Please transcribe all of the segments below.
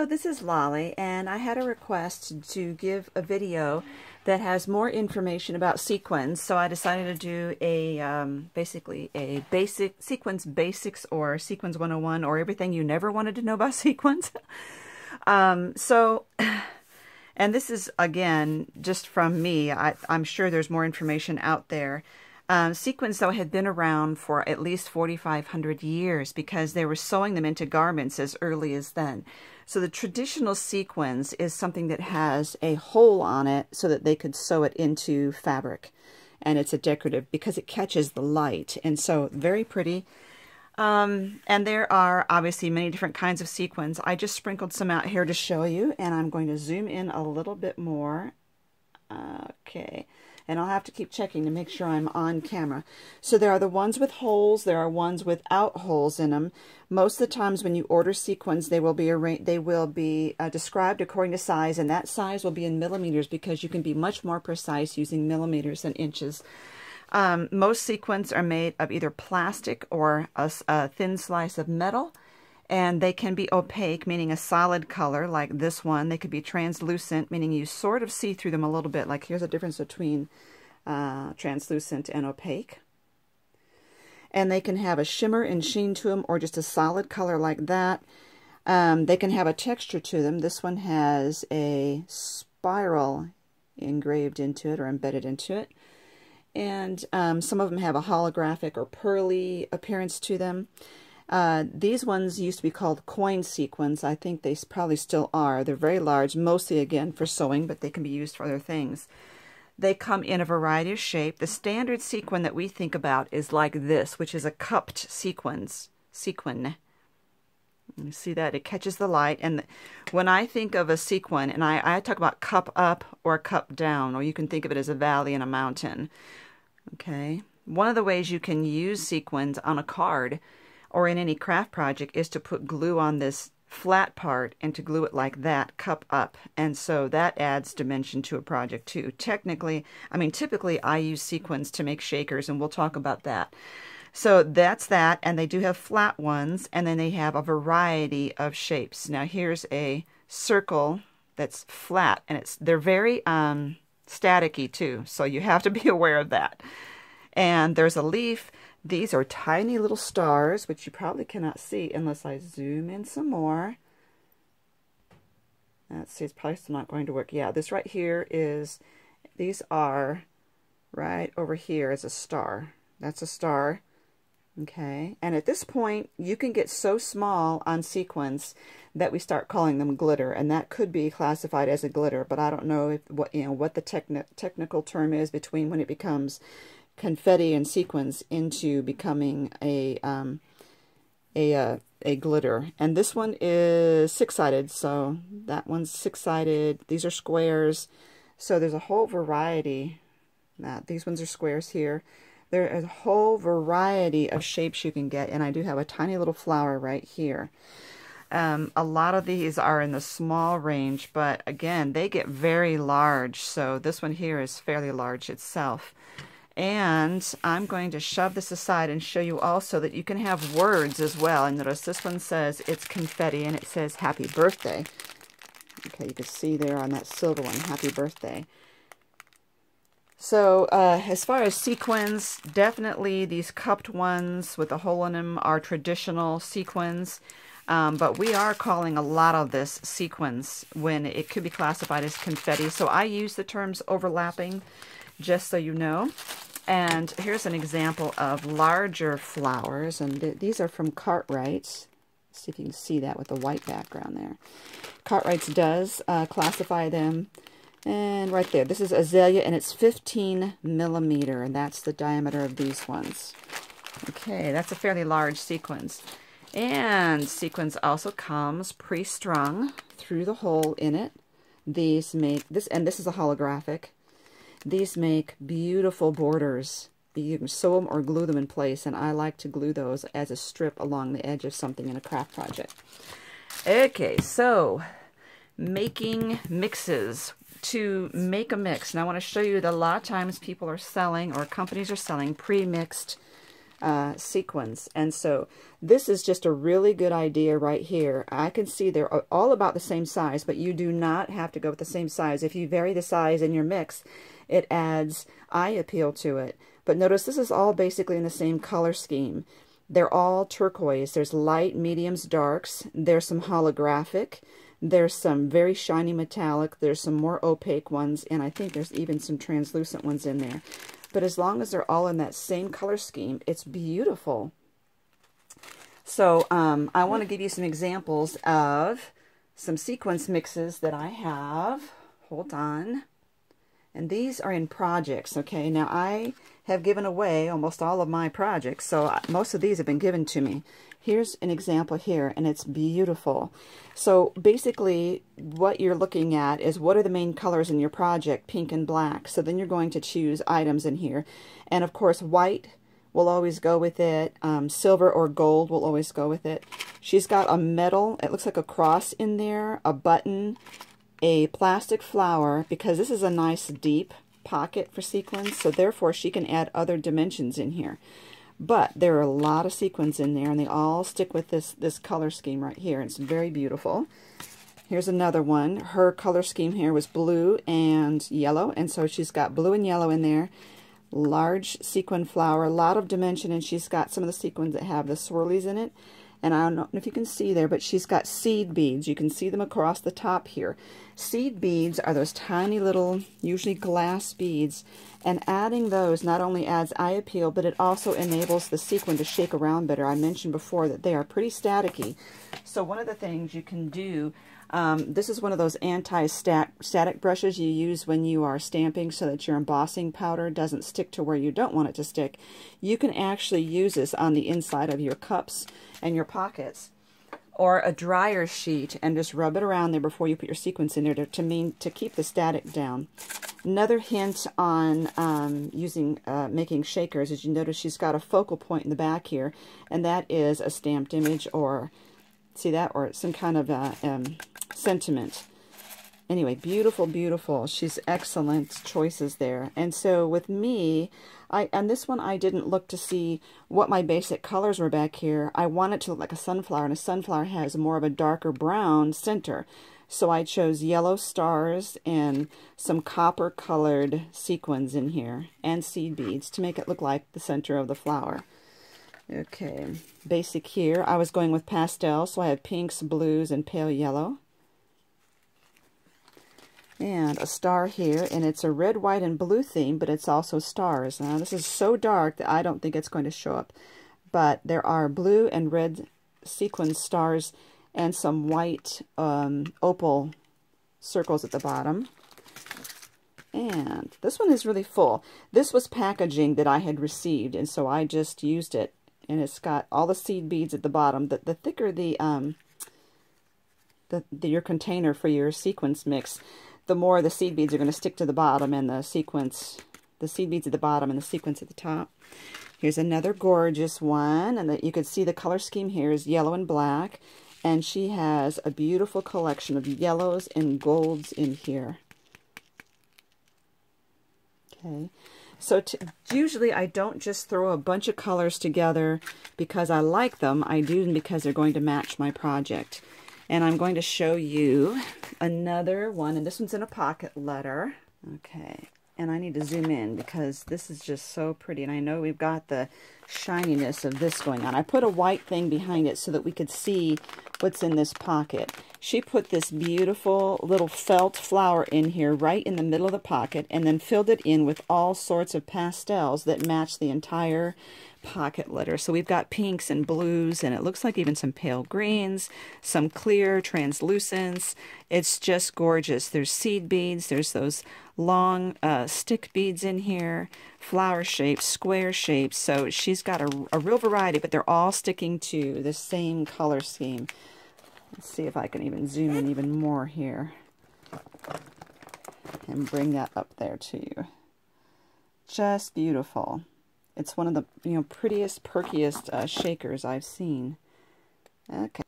Hello, this is Lolly, and I had a request to give a video that has more information about sequins, so I decided to do a basically a basic Sequins Basics or Sequins 101 or everything you never wanted to know about sequins. And this is, again, just from me. I'm sure there's more information out there. Sequins, though, had been around for at least 4,500 years because they were sewing them into garments as early as then. So the traditional sequins is something that has a hole on it so that they could sew it into fabric. And it's a decorative because it catches the light. And so very pretty. And there are obviously many different kinds of sequins. I just sprinkled some out here to show you, and I'm going to zoom in a little bit more. Okay. And I'll have to keep checking to make sure I'm on camera. So there are the ones with holes. There are ones without holes in them. Most of the times when you order sequins, they will be described according to size, and that size will be in millimeters because you can be much more precise using millimeters than inches. Most sequins are made of either plastic or a thin slice of metal. And they can be opaque, meaning a solid color, like this one. They could be translucent, meaning you sort of see through them a little bit. Like here's a difference between translucent and opaque. And they can have a shimmer and sheen to them, or just a solid color like that. They can have a texture to them. This one has a spiral engraved into it or embedded into it. And some of them have a holographic or pearly appearance to them. These ones used to be called coin sequins. I think they probably still are. They're very large, mostly again for sewing, but they can be used for other things. They come in a variety of shape. The standard sequin that we think about is like this, which is a cupped sequin. You see that? It catches the light. And when I think of a sequin, and I talk about cup up or cup down, or you can think of it as a valley and a mountain. Okay? One of the ways you can use sequins on a card or in any craft project is to put glue on this flat part and to glue it like that, cup up. And so that adds dimension to a project too. Typically I use sequins to make shakers, and we'll talk about that. So that's that, and they do have flat ones, and then they have a variety of shapes. Now here's a circle that's flat, and they're very staticky too, so you have to be aware of that. And there's a leaf. These are tiny little stars, which you probably cannot see unless I zoom in some more. Let's see, it's probably still not going to work. Yeah, this right here these are right over here as a star. That's a star. Okay, and at this point, you can get so small on sequins that we start calling them glitter, and that could be classified as a glitter, but I don't know what the technical term is between when it becomes confetti and sequins into becoming a glitter. And this one is six-sided, so that one's six-sided. These are squares, so there's a whole variety. These ones are squares here. There is a whole variety of shapes you can get, and I do have a tiny little flower right here. A lot of these are in the small range, but again, they get very large, so this one here is fairly large itself. And I'm going to shove this aside and show you also that you can have words as well. And notice this one says it's confetti, and it says happy birthday. Okay, you can see there on that silver one, happy birthday. So as far as sequins, definitely these cupped ones with a hole in them are traditional sequins. But we are calling a lot of this sequins when it could be classified as confetti. So I use the terms overlapping, just so you know. And here's an example of larger flowers, and these are from Cartwright's. See if you can see that with the white background there. Cartwright's does classify them. And right there, this is azalea, and it's 15 millimeter, and that's the diameter of these ones. Okay, that's a fairly large sequins. And sequins also comes pre-strung through the hole in it. These make this, and this is a holographic. These make beautiful borders. You can sew them or glue them in place, and I like to glue those as a strip along the edge of something in a craft project. Okay, so making mixes. To make a mix, and I want to show you that a lot of times people are selling, or companies are selling, pre-mixed sequins. And so this is just a really good idea right here. I can see they're all about the same size, but you do not have to go with the same size. If you vary the size in your mix, it adds eye appeal to it. But notice this is all basically in the same color scheme. They're all turquoise. There's light, mediums, darks. There's some holographic. There's some very shiny metallic. There's some more opaque ones, and I think there's even some translucent ones in there. But as long as they're all in that same color scheme, it's beautiful. So I want to give you some examples of some sequence mixes that I have. Hold on. And these are in projects, okay? Now, I have given away almost all of my projects, so most of these have been given to me. Here's an example here, and it's beautiful. So basically, what you're looking at is what are the main colors in your project, pink and black. So then you're going to choose items in here. And of course, white will always go with it. Silver or gold will always go with it. She's got a metal, it looks like a cross in there, a button, a plastic flower, because this is a nice deep pocket for sequins, so therefore she can add other dimensions in here. But there are a lot of sequins in there, and they all stick with this color scheme right here. It's very beautiful. Here's another one. Her color scheme here was blue and yellow, and so she's got blue and yellow in there. Large sequin flower, a lot of dimension, and she's got some of the sequins that have the swirlies in it. And I don't know if you can see there, but she's got seed beads. You can see them across the top here. Seed beads are those tiny little, usually glass beads, and adding those not only adds eye appeal, but it also enables the sequin to shake around better. I mentioned before that they are pretty staticky. So one of the things you can do, this is one of those anti-static brushes you use when you are stamping so that your embossing powder doesn't stick to where you don't want it to stick. You can actually use this on the inside of your cups and your pockets, or a dryer sheet, and just rub it around there before you put your sequins in there to keep the static down. Another hint on making shakers is you notice she's got a focal point in the back here, and that is a stamped image, or see that, or some kind of sentiment. Anyway, beautiful, beautiful. She's excellent choices there. And so with me, on this one, I didn't look to see what my basic colors were back here. I want it to look like a sunflower, and a sunflower has more of a darker brown center. So I chose yellow stars and some copper-colored sequins in here, and seed beads to make it look like the center of the flower. Okay, basic here. I was going with pastel, so I have pinks, blues, and pale yellow. And a star here, and it's a red, white, and blue theme, but it's also stars. Now, this is so dark that I don't think it's going to show up, but there are blue and red sequin stars and some white opal circles at the bottom. And this one is really full. This was packaging that I had received, and so I just used it. And it's got all the seed beads at the bottom. The thicker your container for your sequins mix, the more the seed beads are going to stick to the bottom, and the seed beads at the bottom and the sequins at the top. Here's another gorgeous one, and you can see the color scheme here is yellow and black, and she has a beautiful collection of yellows and golds in here. Okay, so usually I don't just throw a bunch of colors together because I like them. I do them because they're going to match my project. And I'm going to show you another one, and this one's in a pocket letter. Okay, and I need to zoom in because this is just so pretty, and I know we've got the shininess of this going on. I put a white thing behind it so that we could see what's in this pocket. She put this beautiful little felt flower in here right in the middle of the pocket, and then filled it in with all sorts of pastels that match the entire pocket letter. So we've got pinks and blues, and it looks like even some pale greens, some clear translucents. It's just gorgeous. There's seed beads, there's those long stick beads in here, flower shapes, square shapes. So she's got a real variety, but they're all sticking to the same color scheme. Let's see if I can even zoom in even more here and bring that up there to you. Just beautiful. It's one of the prettiest, perkiest shakers I've seen. Okay.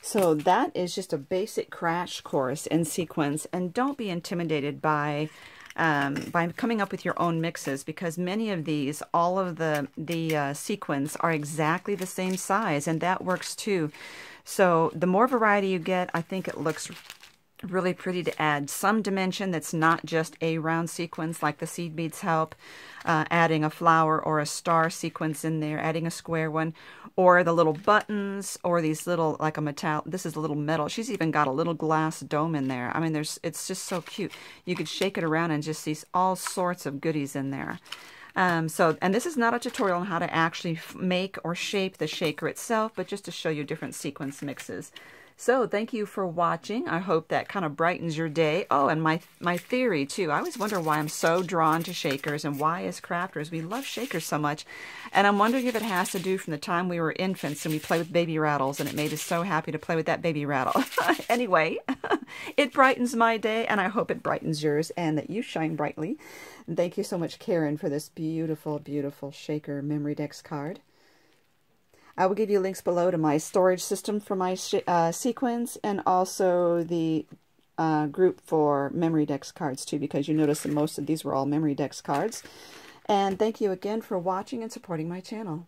So that is just a basic crash course in sequins, and don't be intimidated by by coming up with your own mixes, because many of these, all of the sequins are exactly the same size, and that works too. So the more variety you get, I think it looks really pretty to add some dimension that's not just a round sequence like the seed beads help. Adding a flower or a star sequence in there, adding a square one, or the little buttons, or these little, like a metal, this is a little metal. She's even got a little glass dome in there. I mean, it's just so cute. You could shake it around and just see all sorts of goodies in there. And this is not a tutorial on how to actually make or shape the shaker itself, but just to show you different sequence mixes. So thank you for watching. I hope that kind of brightens your day. Oh, and my theory too. I always wonder why I'm so drawn to shakers, and why as crafters we love shakers so much. And I'm wondering if it has to do from the time we were infants and we played with baby rattles, and it made us so happy to play with that baby rattle. Anyway, it brightens my day, and I hope it brightens yours, and that you shine brightly. And thank you so much, Karen, for this beautiful, beautiful shaker memory decks card. I will give you links below to my storage system for my sequins, and also the group for memory decks cards too, because you notice that most of these were all memory decks cards. And thank you again for watching and supporting my channel.